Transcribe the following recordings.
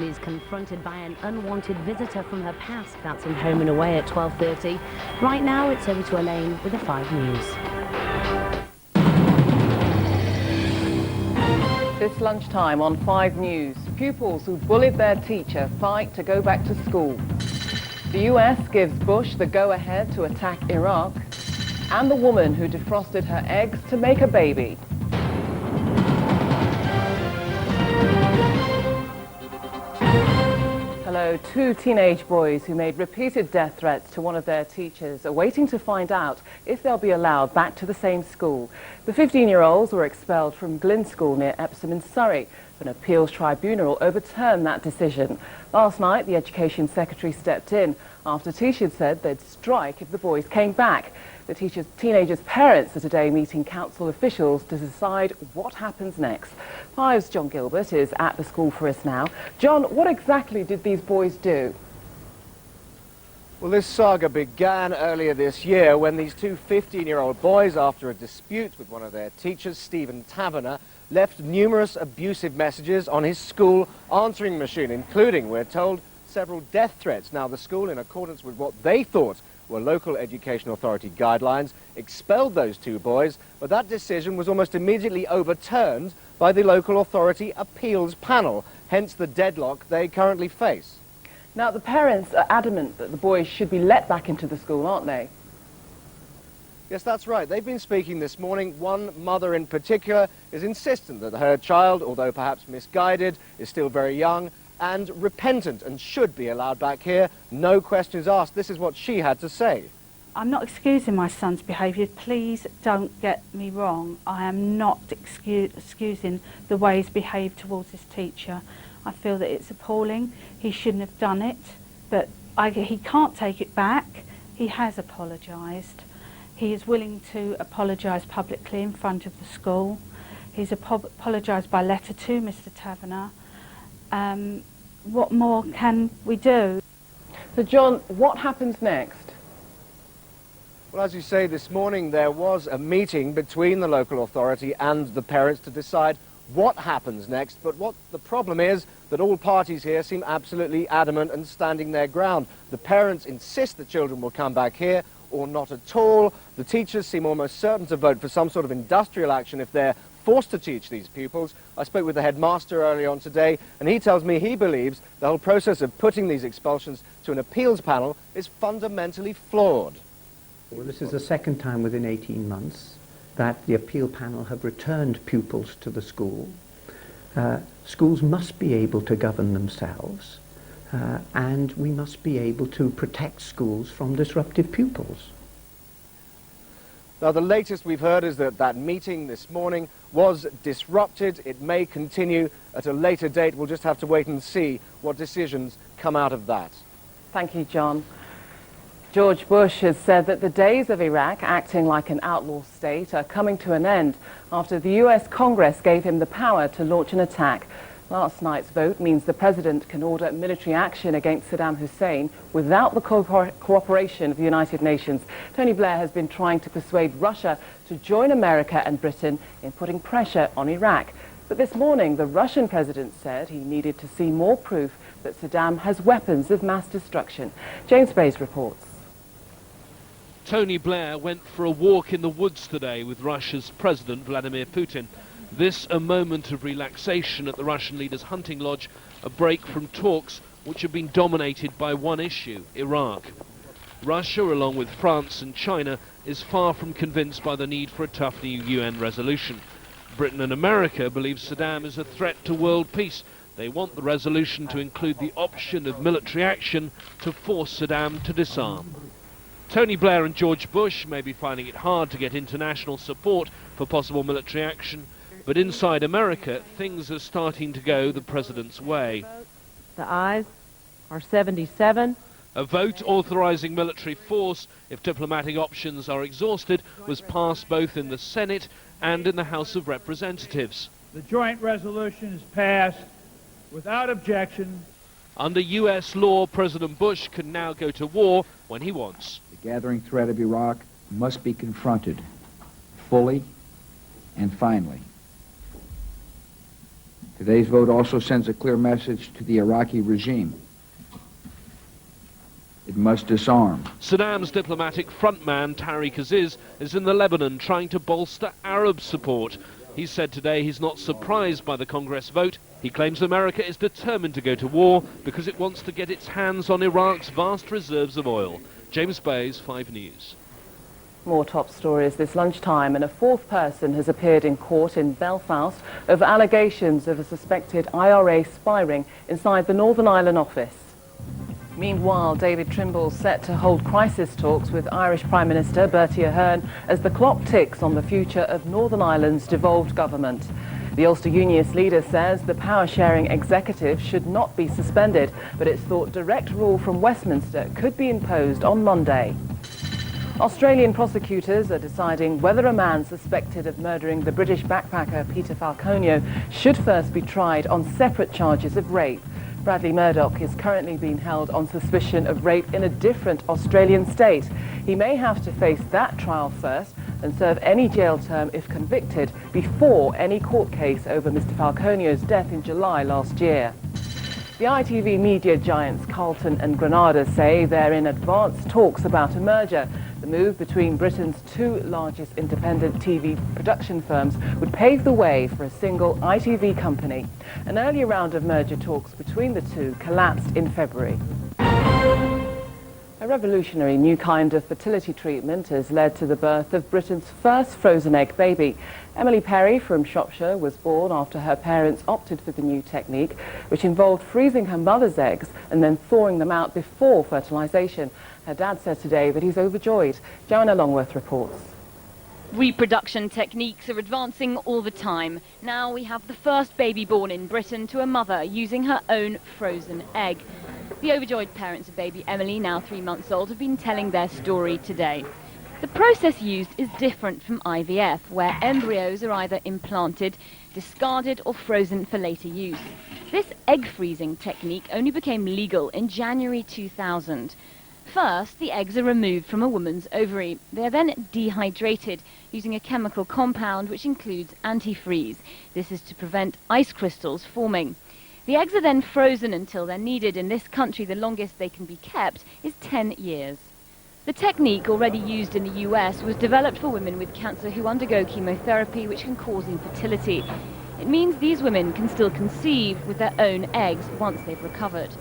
Ashley is confronted by an unwanted visitor from her past. That's in Home and Away at 12:30. Right now, it's over to Elaine with the 5 News. This lunchtime on 5 News, pupils who bullied their teacher fight to go back to school. The US gives Bush the go-ahead to attack Iraq, and the woman who defrosted her eggs to make a baby. Hello, 2 teenage boys who made repeated death threats to one of their teachers are waiting to find out if they'll be allowed back to the same school. The 15-year-olds were expelled from Glyn School near Epsom in Surrey. An appeals tribunal overturned that decision. Last night, the Education Secretary stepped in after teachers said they'd strike if the boys came back. The teenagers' parents are today meeting council officials to decide what happens next. 5's John Gilbert is at the school for us now. John, what exactly did these boys do? Well, this saga began earlier this year when these 2 15-year-old boys, after a dispute with one of their teachers, Stephen Taverner, left numerous abusive messages on his school answering machine, including, we're told, several death threats. Now, the school, in accordance with what they thought were local education authority guidelines, expelled those 2 boys, but that decision was almost immediately overturned by the local authority appeals panel, hence the deadlock they currently face. Now, the parents are adamant that the boys should be let back into the school, aren't they? Yes, that's right. They've been speaking this morning. One mother in particular is insistent that her child, although perhaps misguided, is still very young and repentant and should be allowed back here. No questions asked. This is what she had to say. I'm not excusing my son's behaviour. Please don't get me wrong. I am not excusing the way he's behaved towards his teacher. I feel that it's appalling. He shouldn't have done it, but he can't take it back. He has apologised. He is willing to apologise publicly in front of the school. He's apologised by letter to Mr. Taverner. What more can we do? So, John, what happens next? Well, as you say, this morning there was a meeting between the local authority and the parents to decide what happens next. But what the problem is that all parties here seem absolutely adamant and standing their ground. The parents insist the children will come back here or not at all. The teachers seem almost certain to vote for some sort of industrial action if they're forced to teach these pupils. I spoke with the headmaster earlier on today, and he tells me he believes the whole process of putting these expulsions to an appeals panel is fundamentally flawed. Well, this is the second time within 18 months that the appeal panel have returned pupils to the school. Schools must be able to govern themselves, and we must be able to protect schools from disruptive pupils. Now, the latest we've heard is that that meeting this morning was disrupted. It may continue at a later date. We'll just have to wait and see what decisions come out of that. Thank you, John. George Bush has said that the days of Iraq acting like an outlaw state are coming to an end after the US Congress gave him the power to launch an attack. Last night's vote means the president can order military action against Saddam Hussein without the cooperation of the United Nations. Tony Blair has been trying to persuade Russia to join America and Britain in putting pressure on Iraq. But this morning, the Russian president said he needed to see more proof that Saddam has weapons of mass destruction. James Bays reports. Tony Blair went for a walk in the woods today with Russia's President Vladimir Putin. This a moment of relaxation at the Russian leader's hunting lodge, a break from talks which have been dominated by one issue, Iraq. Russia, along with France and China, is far from convinced by the need for a tough new UN resolution. Britain and America believe Saddam is a threat to world peace. They want the resolution to include the option of military action to force Saddam to disarm. Tony Blair and George Bush may be finding it hard to get international support for possible military action, but inside America, things are starting to go the president's way. The ayes are 77. A vote authorizing military force, if diplomatic options are exhausted, was passed both in the Senate and in the House of Representatives. The joint resolution is passed without objection. Under U.S. law, President Bush can now go to war when he wants. The gathering threat of Iraq must be confronted fully and finally. Today's vote also sends a clear message to the Iraqi regime. It must disarm. Saddam's diplomatic frontman, Tariq Aziz, is in the Lebanon trying to bolster Arab support. He said today he's not surprised by the Congress vote. He claims America is determined to go to war because it wants to get its hands on Iraq's vast reserves of oil. James Bayes, 5 News. More top stories this lunchtime, and a fourth person has appeared in court in Belfast over allegations of a suspected IRA spy ring inside the Northern Ireland office. Meanwhile, David Trimble's set to hold crisis talks with Irish Prime Minister Bertie Ahern as the clock ticks on the future of Northern Ireland's devolved government. The Ulster Unionist leader says the power-sharing executive should not be suspended, but it's thought direct rule from Westminster could be imposed on Monday. Australian prosecutors are deciding whether a man suspected of murdering the British backpacker Peter Falconio should first be tried on separate charges of rape. Bradley Murdoch is currently being held on suspicion of rape in a different Australian state. He may have to face that trial first and serve any jail term if convicted before any court case over Mr. Falconio's death in July last year. The ITV media giants Carlton and Granada say they're in advanced talks about a merger. The move between Britain's two largest independent TV production firms would pave the way for a single ITV company. An earlier round of merger talks between the two collapsed in February. A revolutionary new kind of fertility treatment has led to the birth of Britain's first frozen egg baby. Emily Perry from Shropshire was born after her parents opted for the new technique, which involved freezing her mother's eggs and then thawing them out before fertilisation. Her dad said today that he's overjoyed. Joanna Longworth reports. Reproduction techniques are advancing all the time. Now we have the first baby born in Britain to a mother using her own frozen egg. The overjoyed parents of baby Emily, now 3 months old, have been telling their story today. The process used is different from IVF, where embryos are either implanted, discarded or frozen for later use. This egg freezing technique only became legal in January 2000. First, the eggs are removed from a woman's ovary. They are then dehydrated using a chemical compound which includes antifreeze. This is to prevent ice crystals forming. The eggs are then frozen until they're needed. In this country, the longest they can be kept is 10 years. The technique, already used in the US, was developed for women with cancer who undergo chemotherapy, which can cause infertility. It means these women can still conceive with their own eggs once they've recovered.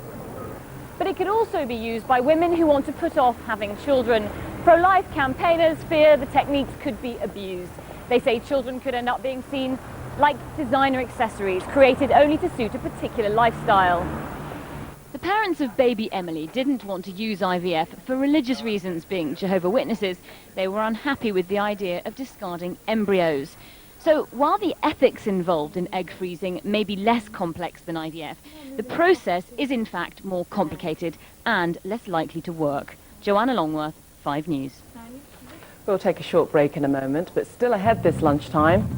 But it could also be used by women who want to put off having children. Pro-life campaigners fear the techniques could be abused. They say children could end up being seen like designer accessories created only to suit a particular lifestyle. The parents of baby Emily didn't want to use IVF for religious reasons, being Jehovah's Witnesses. They were unhappy with the idea of discarding embryos. So while the ethics involved in egg freezing may be less complex than IVF, the process is in fact more complicated and less likely to work. Joanna Longworth, 5 News. We'll take a short break in a moment, but still ahead this lunchtime.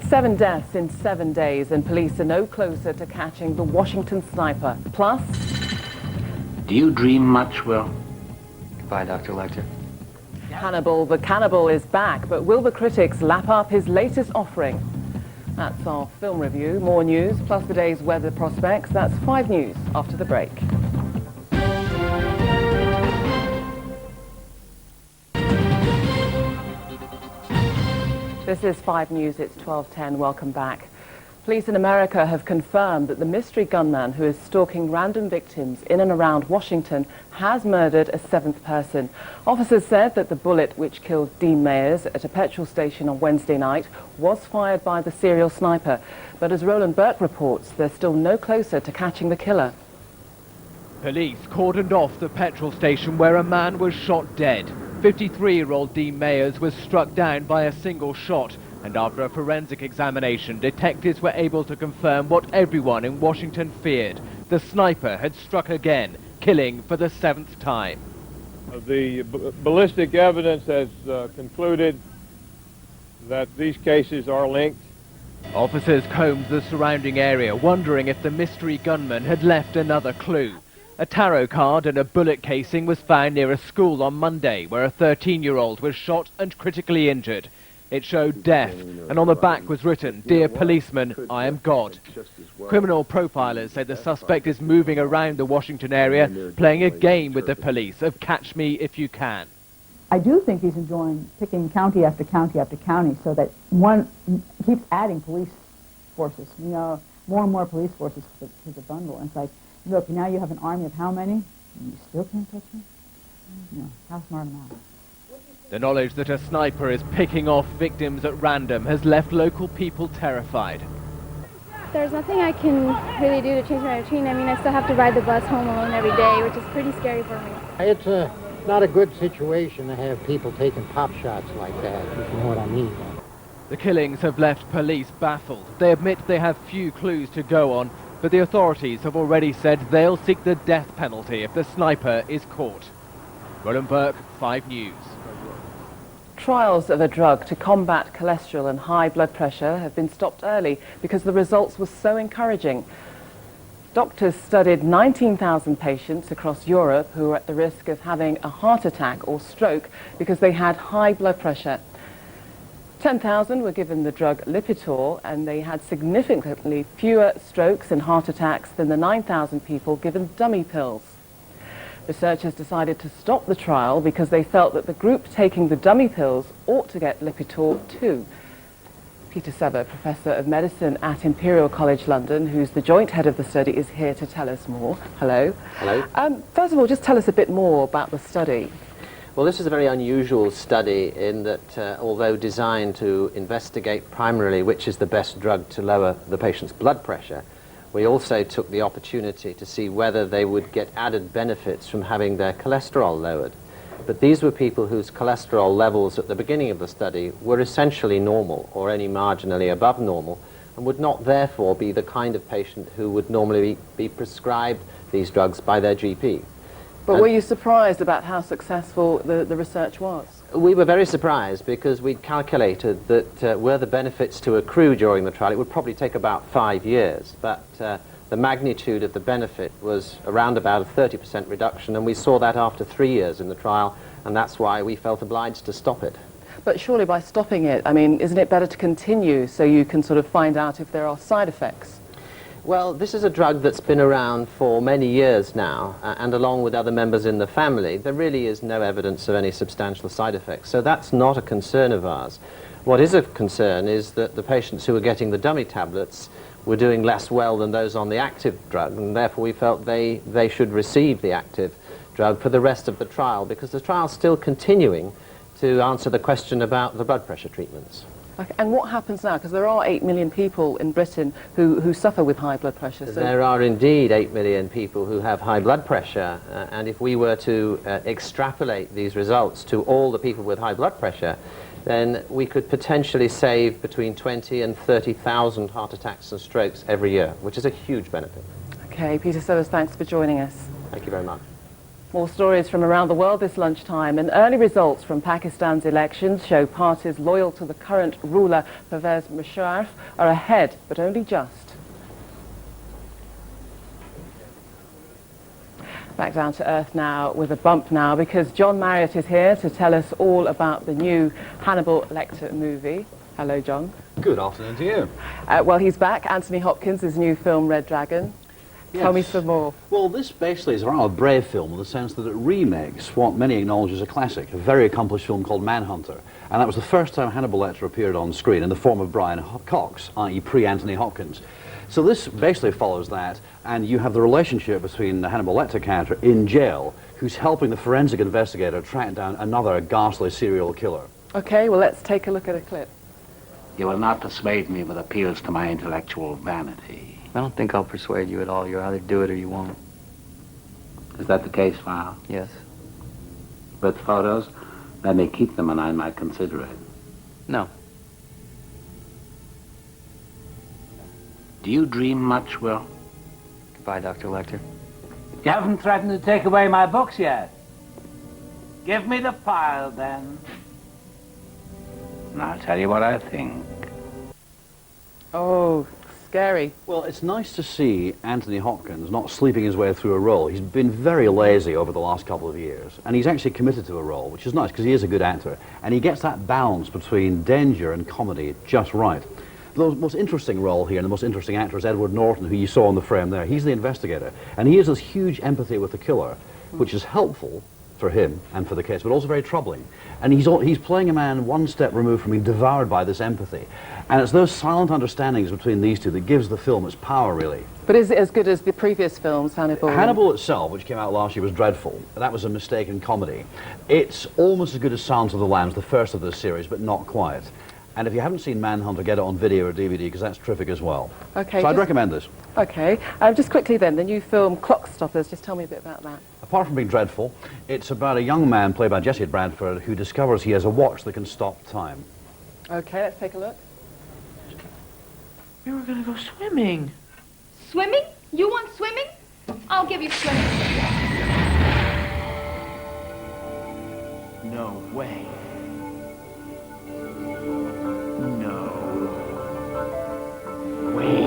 7 deaths in 7 days, and police are no closer to catching the Washington sniper. Plus, do you dream much, Will? Goodbye, Dr. Lecter. Hannibal the Cannibal is back, but will the critics lap up his latest offering? That's our film review. More news, plus the day's weather prospects. That's 5 News after the break. This is 5 News, it's 12:10, welcome back. Police in America have confirmed that the mystery gunman who is stalking random victims in and around Washington has murdered a 7th person. Officers said that the bullet which killed Dean Mayers at a petrol station on Wednesday night was fired by the serial sniper. But as Roland Burke reports, they're still no closer to catching the killer. Police cordoned off the petrol station where a man was shot dead. 53-year-old Dean Mayers was struck down by a single shot, and after a forensic examination, detectives were able to confirm what everyone in Washington feared. The sniper had struck again, killing for the 7th time. The ballistic evidence has concluded that these cases are linked. Officers combed the surrounding area, wondering if the mystery gunman had left another clue. A tarot card and a bullet casing was found near a school on Monday, where a 13-year-old was shot and critically injured. It showed death, and on the back was written, "Dear policeman, I am God." Criminal profilers say the suspect is moving around the Washington area, playing a game with the police of catch me if you can. I do think he's enjoying picking county after county after county so that one keeps adding police forces, you know, more and more police forces to the bundle. And it's like, look, now you have an army of how many? And you still can't touch me? You know, how smart am I? The knowledge that a sniper is picking off victims at random has left local people terrified. There's nothing I can really do to change my routine. I mean, I still have to ride the bus home alone every day, which is pretty scary for me. It's not a good situation to have people taking pop shots like that, if you know what I mean. The killings have left police baffled. They admit they have few clues to go on, but the authorities have already said they'll seek the death penalty if the sniper is caught. Roland Burke, 5 News. Trials of a drug to combat cholesterol and high blood pressure have been stopped early because the results were so encouraging. Doctors studied 19,000 patients across Europe who were at the risk of having a heart attack or stroke because they had high blood pressure. 10,000 were given the drug Lipitor, and they had significantly fewer strokes and heart attacks than the 9,000 people given dummy pills. Researchers decided to stop the trial because they felt that the group taking the dummy pills ought to get Lipitor too. Peter Sever, Professor of Medicine at Imperial College London, who's the joint head of the study, is here to tell us more. Hello. Hello. First of all, just tell us a bit more about the study. Well, this is a very unusual study in that although designed to investigate primarily which is the best drug to lower the patient's blood pressure, we also took the opportunity to see whether they would get added benefits from having their cholesterol lowered. But these were people whose cholesterol levels at the beginning of the study were essentially normal or only marginally above normal, and would not therefore be the kind of patient who would normally be prescribed these drugs by their GP. But were you surprised about how successful the research was? We were very surprised because we'd calculated that were the benefits to accrue during the trial, it would probably take about 5 years. But the magnitude of the benefit was around about a 30% reduction, and we saw that after 3 years in the trial, and that's why we felt obliged to stop it. But surely by stopping it, I mean, isn't it better to continue so you can sort of find out if there are side effects? Well, this is a drug that's been around for many years now, and along with other members in the family, there really is no evidence of any substantial side effects. So that's not a concern of ours. What is a concern is that the patients who were getting the dummy tablets were doing less well than those on the active drug, and therefore we felt they should receive the active drug for the rest of the trial, because the trial's still continuing to answer the question about the blood pressure treatments. Okay, and what happens now? Because there are 8 million people in Britain who suffer with high blood pressure. So there are indeed 8 million people who have high blood pressure, and if we were to extrapolate these results to all the people with high blood pressure, then we could potentially save between 20 and 30,000 heart attacks and strokes every year, which is a huge benefit. Okay, Peter Sellers, thanks for joining us. Thank you very much. More stories from around the world this lunchtime, and early results from Pakistan's elections show parties loyal to the current ruler, Pervez Musharraf, are ahead, but only just. Back down to earth now with a bump now, because John Marriott is here to tell us all about the new Hannibal Lecter movie. Hello, John. Good afternoon to you. Well, he's back. Anthony Hopkins' new film, Red Dragon. Yes. Tell me some more. Well, this basically is a rather brave film in the sense that it remakes what many acknowledge as a classic, a very accomplished film called Manhunter. And that was the first time Hannibal Lecter appeared on screen in the form of Brian Cox, i.e. pre-Anthony Hopkins. So this basically follows that, and you have the relationship between the Hannibal Lecter character in jail, who's helping the forensic investigator track down another ghastly serial killer. Okay, well, let's take a look at a clip. You will not persuade me with appeals to my intellectual vanity. I don't think I'll persuade you at all. You either do it or you won't. Is that the case, Val? Yes. With photos? Let me keep them and I might consider it. No. Do you dream much, Will? Goodbye, Dr. Lecter. You haven't threatened to take away my books yet. Give me the file, then. And I'll tell you what I think. Oh, scary. Well, it's nice to see Anthony Hopkins not sleeping his way through a role. He's been very lazy over the last couple of years, and he's actually committed to a role, which is nice because he is a good actor, and he gets that balance between danger and comedy just right. The most interesting role here and the most interesting actor is Edward Norton, who you saw on the frame there. He's the investigator, and he has this huge empathy with the killer, which is helpful for him and for the case, but also very troubling. And he's playing a man one step removed from being devoured by this empathy. And it's those silent understandings between these two that gives the film its power, really. But is it as good as the previous films, Hannibal? Hannibal itself, which came out last year, was dreadful. That was a mistaken comedy. It's almost as good as Silence of the Lambs, the first of this series, but not quite. And if you haven't seen Manhunter, get it on video or DVD, because that's terrific as well. Okay. So I'd recommend this. Okay. Just quickly then, the new film Clock Stoppers, just tell me a bit about that. Apart from being dreadful, it's about a young man played by Jesse Bradford who discovers he has a watch that can stop time. Okay, let's take a look. We were going to go swimming. Swimming? You want swimming? I'll give you swimming. No way. No way.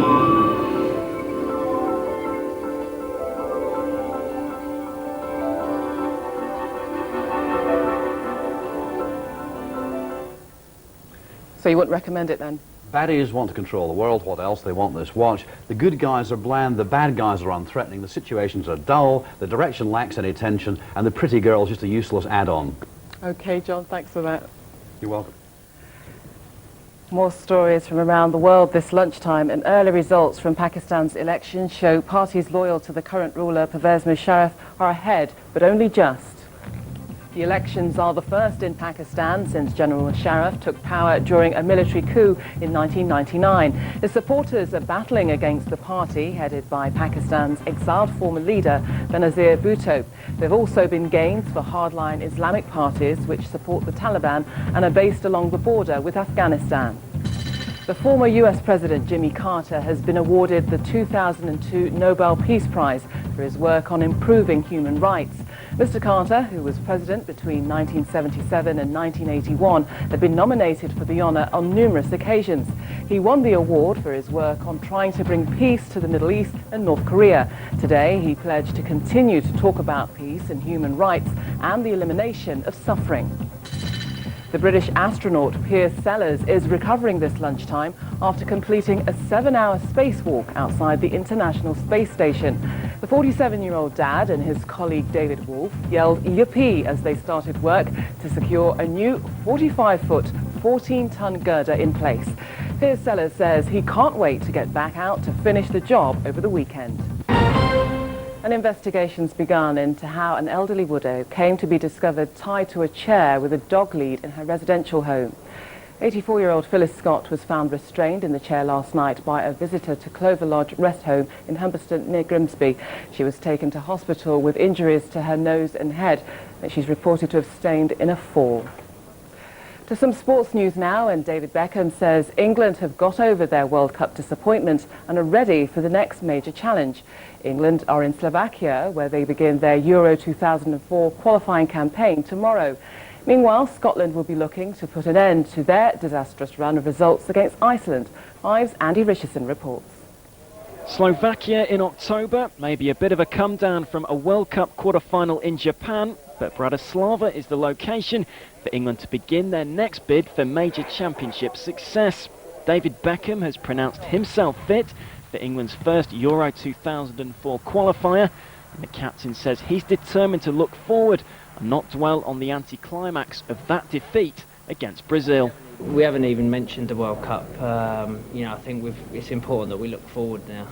So you wouldn't recommend it then? Baddies want to control the world. What else? They want this watch. The good guys are bland, the bad guys are unthreatening, the situations are dull, the direction lacks any tension, and the pretty girl's just a useless add-on. Okay, John, thanks for that. You're welcome. More stories from around the world this lunchtime, and early results from Pakistan's elections show parties loyal to the current ruler, Pervez Musharraf, are ahead, but only just. The elections are the first in Pakistan since General Musharraf took power during a military coup in 1999. His supporters are battling against the party headed by Pakistan's exiled former leader, Benazir Bhutto. There have also been gains for hardline Islamic parties which support the Taliban and are based along the border with Afghanistan. The former US President Jimmy Carter has been awarded the 2002 Nobel Peace Prize for his work on improving human rights. Mr. Carter, who was president between 1977 and 1981, had been nominated for the honor on numerous occasions. He won the award for his work on trying to bring peace to the Middle East and North Korea. Today, he pledged to continue to talk about peace and human rights and the elimination of suffering. The British astronaut Piers Sellers is recovering this lunchtime after completing a 7-hour spacewalk outside the International Space Station. The 47-year-old dad and his colleague David Wolf yelled yippee as they started work to secure a new 45-foot, 14-ton girder in place. Piers Sellers says he can't wait to get back out to finish the job over the weekend. An investigation's begun into how an elderly widow came to be discovered tied to a chair with a dog lead in her residential home. 84-year-old Phyllis Scott was found restrained in the chair last night by a visitor to Clover Lodge Rest Home in Humberston near Grimsby. She was taken to hospital with injuries to her nose and head, and she's reported to have sustained in a fall. To some sports news now, and David Beckham says England have got over their World Cup disappointment and are ready for the next major challenge. England are in Slovakia, where they begin their Euro 2004 qualifying campaign tomorrow. Meanwhile, Scotland will be looking to put an end to their disastrous run of results against Iceland. 5's Andy Richardson reports. Slovakia in October may be a bit of a come down from a World Cup quarter-final in Japan, but Bratislava is the location for England to begin their next bid for major championship success. David Beckham has pronounced himself fit for England's first Euro 2004 qualifier, and the captain says he's determined to look forward and not dwell on the anticlimax of that defeat against Brazil. We haven't even mentioned the World Cup. You know, I think it's important that we look forward now.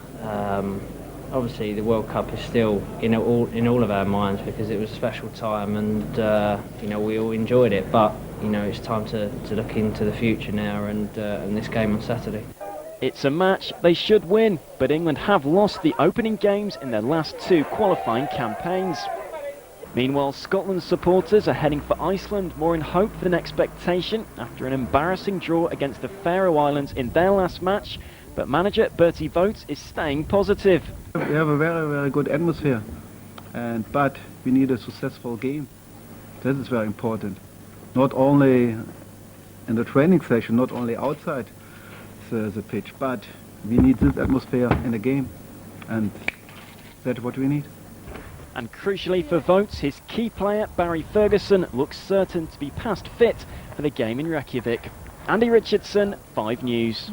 Obviously, the World Cup is still in all of our minds because it was a special time, and you know, we all enjoyed it. But you know, it's time to look into the future now, and this game on Saturday. It's a match they should win, but England have lost the opening games in their last two qualifying campaigns. Meanwhile, Scotland's supporters are heading for Iceland more in hope than expectation after an embarrassing draw against the Faroe Islands in their last match, but manager Bertie Vogt is staying positive. We have a very, very good atmosphere, but we need a successful game. That is very important. Not only in the training session, not only outside the pitch, but we need this atmosphere in the game, and that's what we need. And crucially for votes, his key player, Barry Ferguson, looks certain to be past fit for the game in Reykjavik. Andy Richardson, 5 News.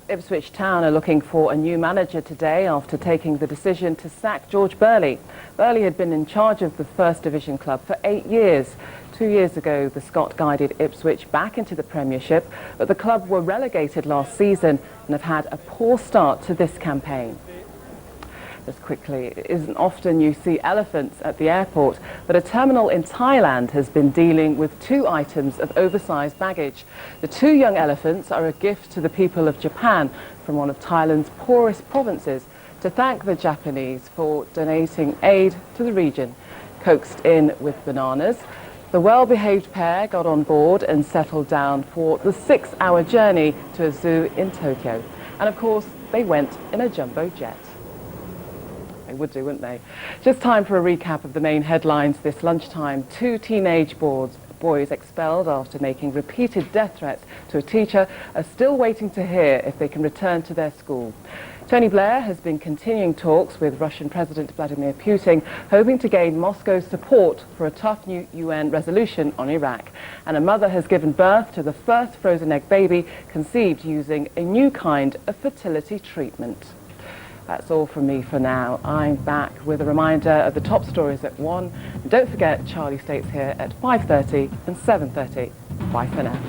Ipswich Town are looking for a new manager today after taking the decision to sack George Burley. Burley had been in charge of the First Division club for 8 years. 2 years ago, the Scot guided Ipswich back into the Premiership, but the club were relegated last season and have had a poor start to this campaign. Just quickly, it isn't often you see elephants at the airport, but a terminal in Thailand has been dealing with 2 items of oversized baggage. The 2 young elephants are a gift to the people of Japan from one of Thailand's poorest provinces to thank the Japanese for donating aid to the region. Coaxed in with bananas, the well-behaved pair got on board and settled down for the 6-hour journey to a zoo in Tokyo. And of course, they went in a jumbo jet. They would do, wouldn't they? Just time for a recap of the main headlines this lunchtime. 2 teenage boys expelled after making repeated death threats to a teacher are still waiting to hear if they can return to their school. Tony Blair has been continuing talks with Russian President Vladimir Putin, hoping to gain Moscow's support for a tough new UN resolution on Iraq. And a mother has given birth to the first frozen egg baby conceived using a new kind of fertility treatment. That's all from me for now. I'm back with a reminder of the top stories at 1. And don't forget, Charlie State's here at 5:30 and 7:30. Bye for now.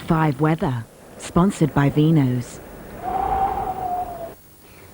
Five Weather, sponsored by Vino's.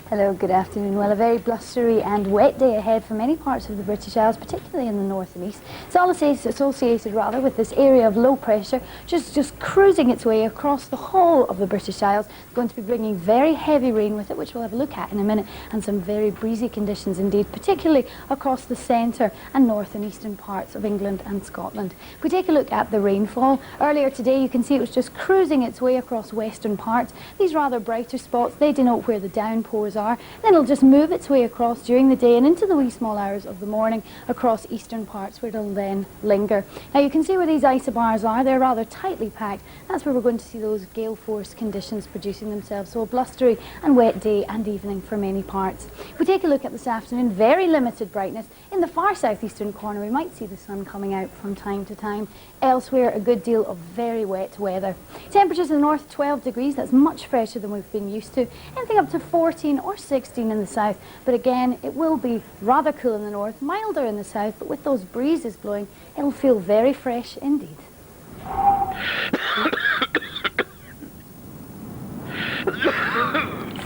Hello, good afternoon. Well, a very blustery and wet day ahead for many parts of the British Isles, particularly in the north and east. It's all associated with this area of low pressure, just cruising its way across the whole of the British Isles. It's going to be bringing very heavy rain with it, which we'll have a look at in a minute, and some very breezy conditions indeed, particularly across the centre and north and eastern parts of England and Scotland. If we take a look at the rainfall, earlier today you can see it was just cruising its way across western parts. These rather brighter spots, they denote where the downpours are. Then it'll just move its way across during the day and into the wee small hours of the morning across eastern parts, where it'll then linger. Now you can see where these isobars are. They're rather tightly packed. That's where we're going to see those gale force conditions producing themselves. So a blustery and wet day and evening for many parts. If we take a look at this afternoon, very limited brightness. In the far southeastern corner we might see the sun coming out from time to time. Elsewhere a good deal of very wet weather. Temperatures in the north 12 degrees. That's much fresher than we've been used to. Anything up to 14 or 16 in the south, but again it will be rather cool in the north, milder in the south, but with those breezes blowing it'll feel very fresh indeed.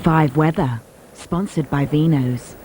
Five Weather, sponsored by Vino's.